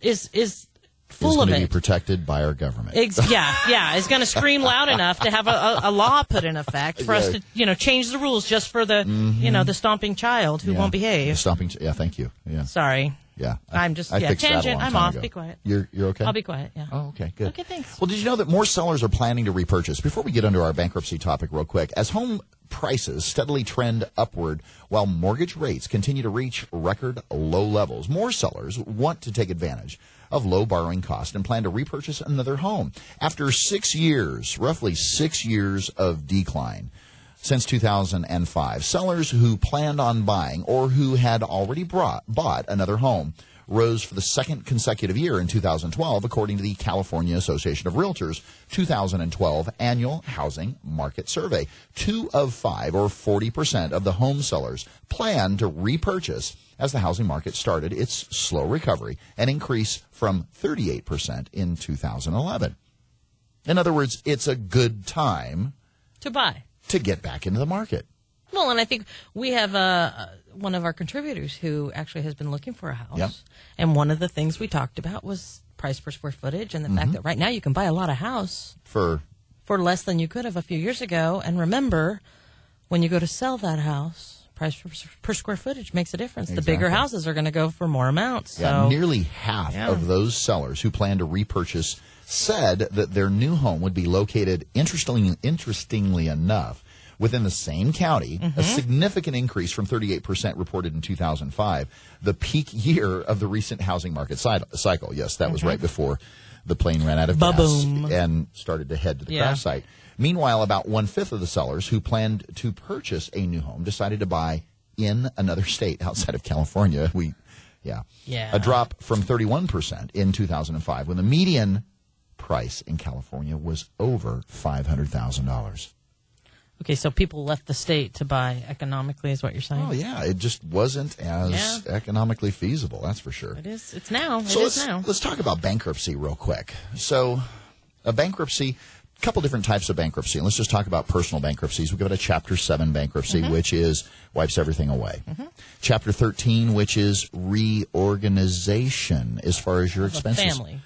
full of it. Is going to be protected by our government. Is going to scream loud enough to have a law put in effect for us to, change the rules just for the, the stomping child who won't behave. Thank you. Yeah. Sorry. Yeah. I'm just, tangent. I'm off. Ago. Be quiet. You're okay? I'll be quiet, yeah. Oh, okay, good. Okay, thanks. Well, did you know that more sellers are planning to repurchase? Before we get into our bankruptcy topic real quick, as home prices steadily trend upward while mortgage rates continue to reach record low levels, more sellers want to take advantage of low borrowing costs and plan to repurchase another home. After 6 years, roughly 6 years of decline since 2005, sellers who planned on buying or who had already bought another home rose for the second consecutive year in 2012, according to the California Association of Realtors 2012 Annual Housing Market Survey. 2 of 5, or 40% of the home sellers, plan to repurchase as the housing market started its slow recovery, an increase from 38% in 2011. In other words, it's a good time to buy, to get back into the market. Well, and I think we have one of our contributors who actually has been looking for a house. Yep. And one of the things we talked about was price per square footage and the fact that right now you can buy a lot of house for less than you could have a few years ago. And remember, when you go to sell that house, price per square footage makes a difference. Exactly. The bigger houses are going to go for more amounts. So. Nearly half of those sellers who plan to repurchase said that their new home would be located, interestingly enough, within the same county, a significant increase from 38% reported in 2005, the peak year of the recent housing market cycle. Yes, that was right before the plane ran out of gas and started to head to the crash site. Meanwhile, about 1/5 of the sellers who planned to purchase a new home decided to buy in another state outside of California. A drop from 31% in 2005, when the median price in California was over $500,000. Okay, so people left the state to buy economically, is what you're saying? Oh, yeah. It just wasn't as economically feasible, that's for sure. It is. It's now. Let's talk about bankruptcy real quick. So a bankruptcy, a couple different types of bankruptcy. And let's just talk about personal bankruptcies. We've got a Chapter 7 bankruptcy, which is wipes everything away. Chapter 13, which is reorganization as far as your expenses. Family.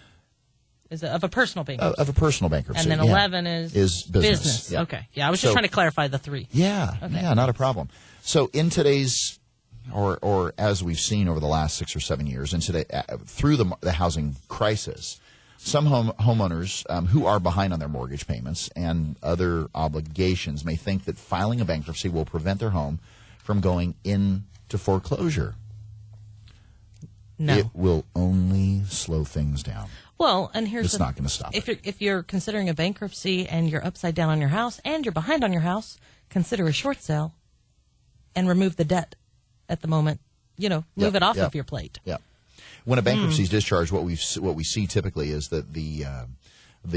Is it of a personal bankruptcy? Of a personal bankruptcy. And then 11 is business. Yeah. Okay. Yeah, I was just trying to clarify the 3. Yeah. Okay. Yeah, not a problem. So in today's, or as we've seen over the last 6 or 7 years, and today through the housing crisis, some homeowners who are behind on their mortgage payments and other obligations may think that filing a bankruptcy will prevent their home from going into foreclosure. No. It will only slow things down. Well, and here's it's not going to stop it. If you're considering a bankruptcy and you're upside down on your house and you're behind on your house, consider a short sale and remove the debt at the moment. Move it off of your plate. Yeah. When a bankruptcy is discharged, what we see typically is that the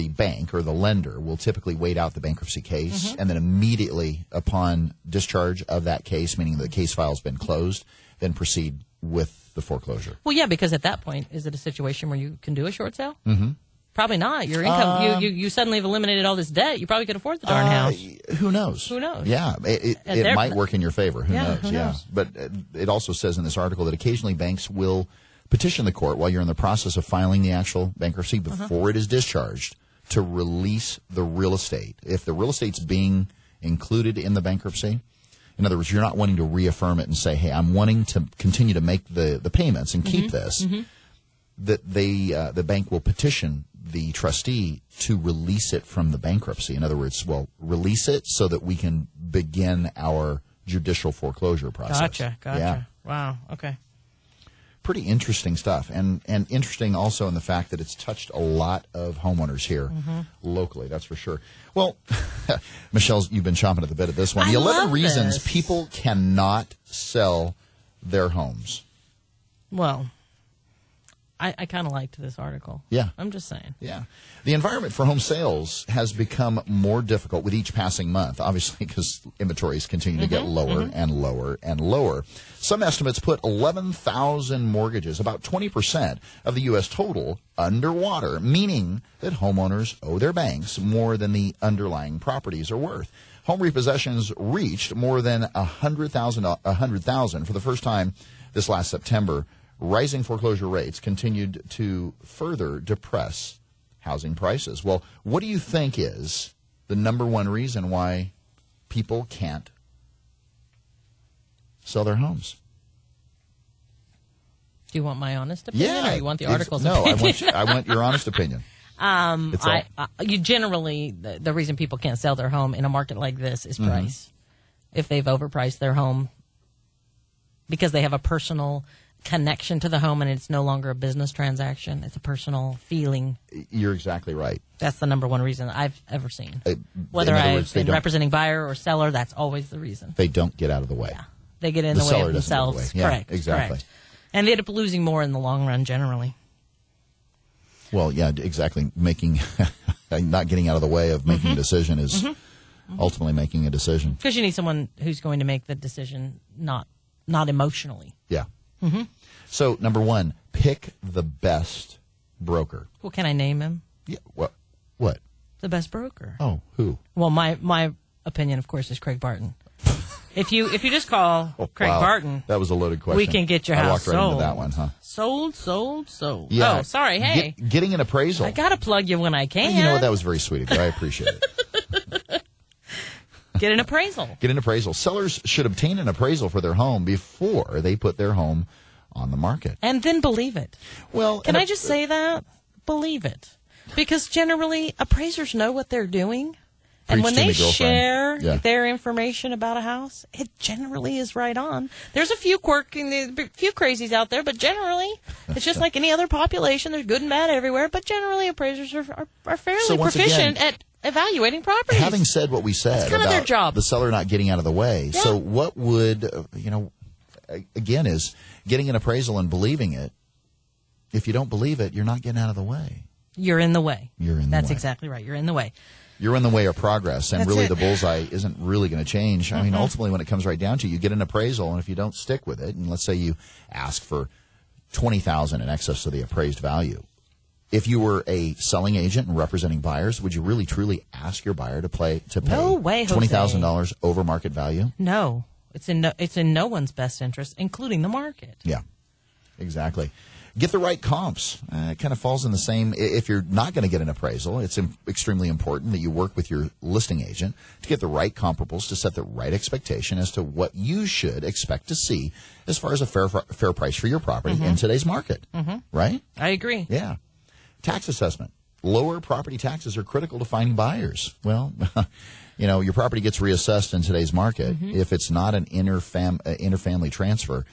bank or the lender will typically wait out the bankruptcy case, and then immediately upon discharge of that case, meaning the case file's been closed, then proceed with the foreclosure. Well, yeah, because at that point, is it a situation where you can do a short sale? Mm-hmm. Probably not. Your income, you suddenly have eliminated all this debt. You probably could afford the darn house. Who knows? Who knows? Yeah, it might work in your favor. Who knows? Who knows? But it also says in this article that occasionally banks will petition the court while you're in the process of filing the actual bankruptcy before it is discharged to release the real estate. If the real estate's being included in the bankruptcy, in other words, you're not wanting to reaffirm it and say, hey, I'm wanting to continue to make the payments and keep this, that the bank will petition the trustee to release it from the bankruptcy. In other words, release it so that we can begin our judicial foreclosure process. Gotcha. Yeah. Wow, okay. Pretty interesting stuff, and interesting also in the fact that it's touched a lot of homeowners here locally, that's for sure. Well, Michelle, you've been chomping at the bit of this one. The 11 reasons people cannot sell their homes. Well, I kind of liked this article. Yeah. I'm just saying. Yeah. The environment for home sales has become more difficult with each passing month, obviously, because inventories continue to get lower and lower and lower. Some estimates put 11,000 mortgages, about 20% of the U.S. total, underwater, meaning that homeowners owe their banks more than the underlying properties are worth. Home repossessions reached more than 100,000 for the first time this last September. Rising foreclosure rates continued to further depress housing prices. Well, what do you think is the number one reason why people can't sell their homes? Do you want my honest opinion, or you want the article's no, opinion? I want your honest opinion. You generally, the reason people can't sell their home in a market like this is price. If they've overpriced their home because they have a personal connection to the home and it's no longer a business transaction, it's a personal feeling. You're exactly right. That's the number one reason I've ever seen. Whether I've been representing buyer or seller, that's always the reason. They don't get out of the way. Yeah. They get in the way of themselves. Yeah, correct. Exactly. Correct. And they end up losing more in the long run generally. Well, yeah, exactly. Not getting out of the way of making a decision is ultimately making a decision. Because you need someone who's going to make the decision not emotionally. Yeah. So, number one, pick the best broker. Well, can I name him? Yeah. What? The best broker. Oh, who? Well, my opinion, of course, is Craig Barton. If you just call Craig Barton, that was a loaded question. We can get your house sold. I walked right sold. into that one, huh? Sold. Yeah. Oh, sorry. Hey, getting an appraisal. I gotta plug you when I can. You know what? That was very sweet of you. I appreciate it. Get an appraisal. Get an appraisal. Sellers should obtain an appraisal for their home before they put their home on the market. And then believe it. Well, can I just say that? Believe it. Because generally, appraisers know what they're doing. And when they share their information about a house, it generally is right on. There's a few few crazies out there, but generally, it's just like any other population. There's good and bad everywhere, but generally, appraisers are fairly proficient at evaluating properties. Having said what we said about their job. The seller not getting out of the way, so what would, again, is getting an appraisal and believing it. If you don't believe it, you're not getting out of the way. You're in the way. That's exactly right. You're in the way. You're in the way of progress, and That's really it. the bullseye isn't really going to change. I mean, ultimately, when it comes right down to it, you get an appraisal, and if you don't stick with it, and let's say you ask for $20,000 in excess of the appraised value, if you were a selling agent and representing buyers, would you really truly ask your buyer to pay No way, Jose. $20,000 over market value? No, it's in no one's best interest, including the market. Yeah, exactly. Get the right comps. It kind of falls in the same. If you're not going to get an appraisal, it's extremely important that you work with your listing agent to get the right comparables to set the right expectation as to what you should expect to see as far as a fair price for your property in today's market. Right? I agree. Yeah. Tax assessment. Lower property taxes are critical to finding buyers. Well, your property gets reassessed in today's market. If it's not an interfamily transfer,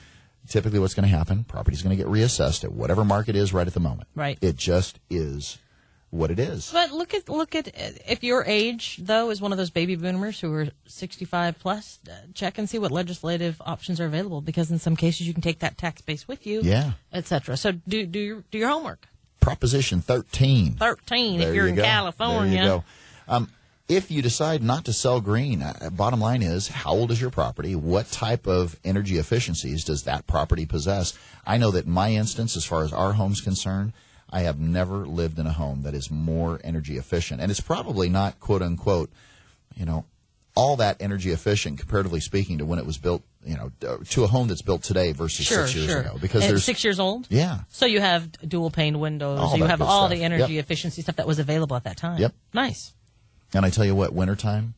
typically what's going to happen, property's going to get reassessed at whatever market is right at the moment. Right. It just is what it is. But look at if your age, though, is one of those baby boomers who are 65 plus, check and see what legislative options are available, because in some cases you can take that tax base with you, etc. So do your homework. Proposition 13. 13 There if you're you in go. California. There you go. If you decide not to sell green, bottom line is, how old is your property? What type of energy efficiencies does that property possess? I know that in my instance, as far as our home's concerned, I have never lived in a home that is more energy efficient. And it's probably not, quote unquote, all that energy efficient, comparatively speaking, to when it was built, to a home that's built today versus 6 years ago. Because and there's 6 years old? Yeah. So you have dual pane windows. All You that have good all stuff. the energy Yep. efficiency stuff that was available at that time. Yep. Nice. And I tell you what, wintertime,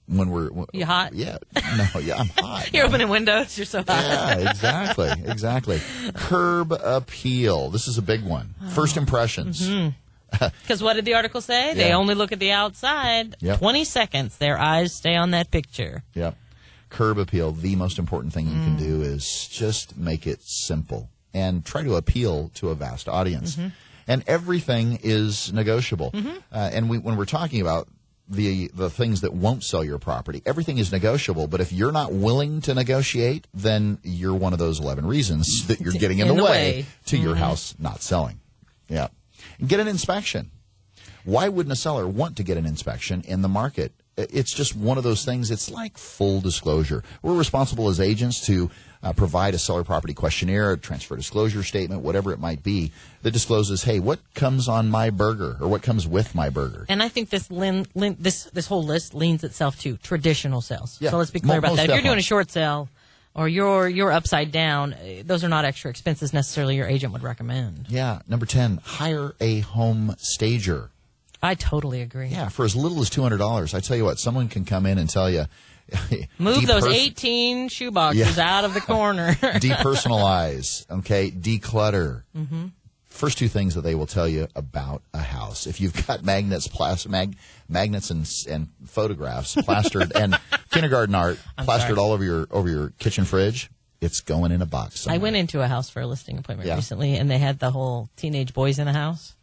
when You hot? Yeah. No, yeah, I'm hot. You're opening windows. You're so hot. Yeah, exactly. Curb appeal. This is a big one. First impressions. Because what did the article say? They only look at the outside. Yep. 20 seconds. Their eyes stay on that picture. Yep. Curb appeal. The most important thing you can do is just make it simple and try to appeal to a vast audience. And everything is negotiable. And when we're talking about the things that won't sell your property, everything is negotiable. But if you're not willing to negotiate, then you're one of those 11 reasons that you're getting in the way to your house not selling. Yeah. And get an inspection. Why wouldn't a seller want to get an inspection in the market? It's just one of those things. It's like full disclosure. We're responsible as agents to provide a seller property questionnaire, a transfer disclosure statement, whatever it might be, that discloses, hey, what comes on my burger or what comes with my burger. And I think this whole list leans itself to traditional sales. Yeah, So let's be clear about most that. If you're definitely. doing a short sale or you're upside down, those are not extra expenses necessarily your agent would recommend. Yeah. Number 10, hire a home stager. I totally agree. Yeah, for as little as $200. I tell you what, someone can come in and tell you, Move those 18 shoe boxes out of the corner. depersonalize, okay, declutter. First two things that they will tell you about a house. If you've got magnets, magnets and photographs plastered and kindergarten art plastered all over your kitchen fridge, it's going in a box somewhere. I went into a house for a listing appointment recently, and they had the whole teenage boys in the house,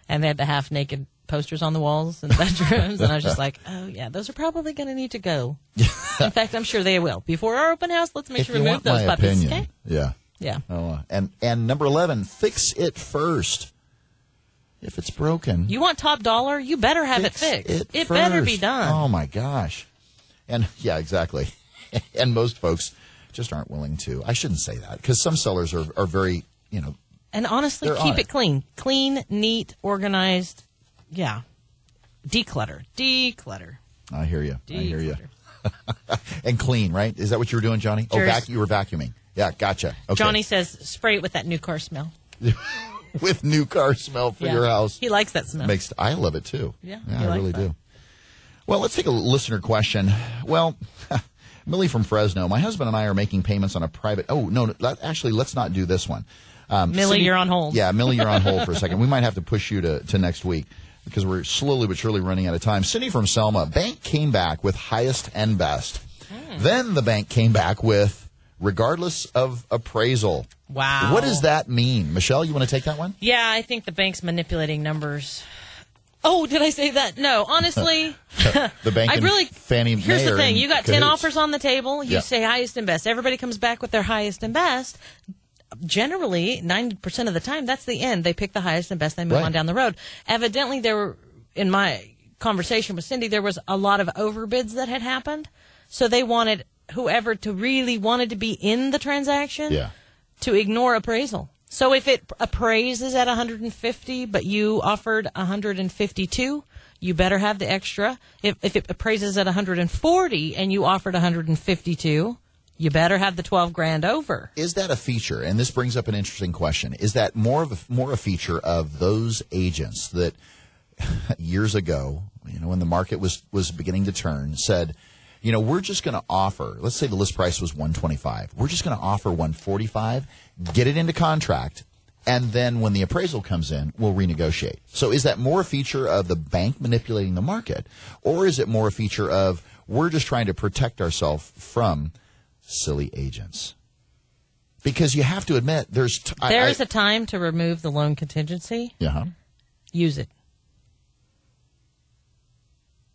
and they had the half-naked posters on the walls in the bedrooms, and I was just like, oh, yeah, those are probably going to need to go. In fact, I'm sure they will. Before our open house, let's make sure we move those puppies, okay? Yeah. Yeah. Oh, and number 11, fix it first. If it's broken, You want top dollar? You better have it fixed. It better be done. Oh, my gosh. And, yeah, exactly. And most folks just aren't willing to. I shouldn't say that, because some sellers are very, And honestly, They're keep on it clean. Clean, neat, organized. Yeah. Declutter. I hear you. Declutter. And clean, right? Is that what you were doing, Johnny? Sure. Oh, you were vacuuming. Yeah, gotcha. Okay. Johnny says spray it with that new car smell. With new car smell for your house. He likes that smell. I love it too. Yeah, I likes really that. do. Well, let's take a listener question. Well, Millie from Fresno. My husband and I are making payments on a private. Oh no, actually, let's not do this one. Millie, Cindy, you're on hold. Yeah, Millie, you're on hold for a second. We might have to push you to next week because we're slowly but surely running out of time. Cindy from Selma. Bank came back with highest and best. Then the bank came back with regardless of appraisal. Wow. What does that mean? Michelle, you want to take that one? Yeah, I think the bank's manipulating numbers. Oh, did I say that? No, honestly. The bank and Fannie Mae. Here's the thing. You got 10 cahoots. offers on the table. You say highest and best. Everybody comes back with their highest and best. generally, 90% of the time, that's the end. They pick the highest and best, they move on down the road. Evidently, there were, in my conversation with Cindy, there was a lot of overbids that had happened. So they wanted whoever to really wanted to be in the transaction to ignore appraisal. So if it appraises at 150, but you offered 152, you better have the extra. If it appraises at 140 and you offered 152, you better have the $12,000 over. Is that a feature? And this brings up an interesting question. Is that more a feature of those agents that years ago, when the market was beginning to turn, said, we're just going to offer, let's say the list price was 125. We're just going to offer 145, get it into contract, and then when the appraisal comes in, we'll renegotiate. So is that more a feature of the bank manipulating the market, or is it more a feature of we're just trying to protect ourselves from silly agents? Because you have to admit, there is a time to remove the loan contingency. Yeah. Use it.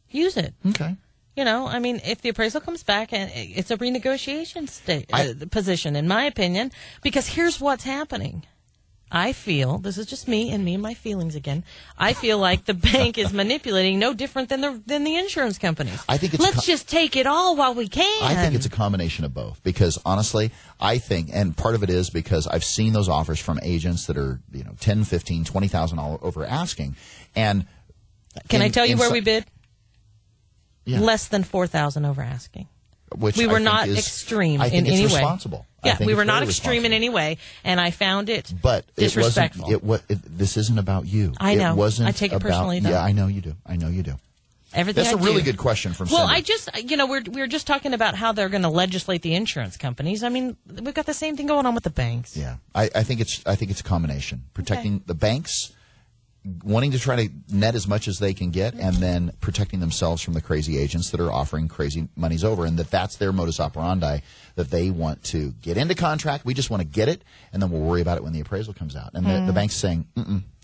Use it. Okay. If the appraisal comes back and it's a renegotiation position, in my opinion, because here's what's happening. I feel, this is just me and my feelings again, I feel like the bank is manipulating no different than the insurance companies. I think let's just take it all while we can. I think it's a combination of both, because honestly, I think, and part of it is because I've seen those offers from agents that are, $10,000, $15,000, $20,000 over asking. And can I tell you where we bid? Yeah. Less than $4,000 over asking. Which we were not extreme in any way. I think it's responsible. Yeah, we were not extreme in any way, and I found it disrespectful. This isn't about you. I know. It wasn't I take it personally, though. Yeah, I know you do. Everything That's a really good question from Cindy. Well, we're just talking about how they're going to legislate the insurance companies. I mean, we've got the same thing going on with the banks. Yeah, I think it's a combination. Protecting the banks, wanting to try to net as much as they can get, and then protecting themselves from the crazy agents that are offering crazy monies over, and that's their modus operandi, that they want to get into contract. We just want to get it, and then we'll worry about it when the appraisal comes out. And the bank's saying,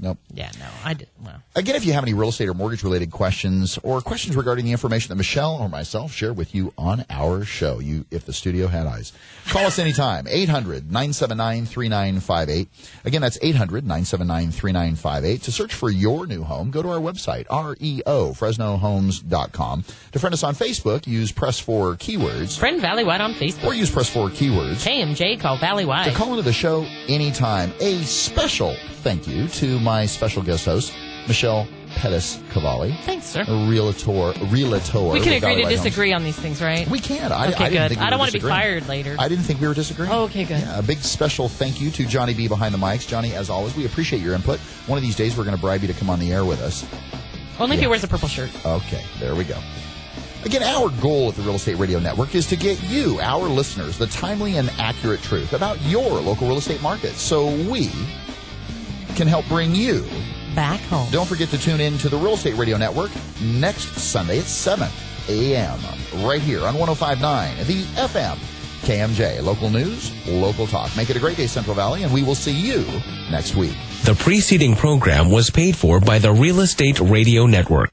nope. Yeah, no, I did. Well. Again, if you have any real estate or mortgage-related questions or questions regarding the information that Michelle or myself share with you on our show, if the studio had eyes, call us anytime, 800-979-3958. Again, that's 800-979-3958. To search for your new home, go to our website, Fresnohomes.com. To friend us on Facebook, use Press 4 keywords. Friend Valley White on Facebook. Or use Press 4 keywords. KMJ, call Valley White. To call into the show anytime. A special thank you to my special guest host, Michelle Pettis-Cavalli. Thanks, sir. A realtor. We can agree to disagree on these things, right? We can. I don't want to be fired later. I didn't think we were disagreeing. Oh, okay, good. Yeah, a big special thank you to Johnny B behind the mics. Johnny, as always, we appreciate your input. One of these days, we're going to bribe you to come on the air with us. Only if he wears a purple shirt. Okay, there we go. Again, our goal at the Real Estate Radio Network is to get you, our listeners, the timely and accurate truth about your local real estate market, so we can help bring you back home. Don't forget to tune in to the Real Estate Radio Network next Sunday at 7 a.m. right here on 105.9, the FM KMJ. Local news, local talk. Make it a great day, Central Valley, and we will see you next week. The preceding program was paid for by the Real Estate Radio Network.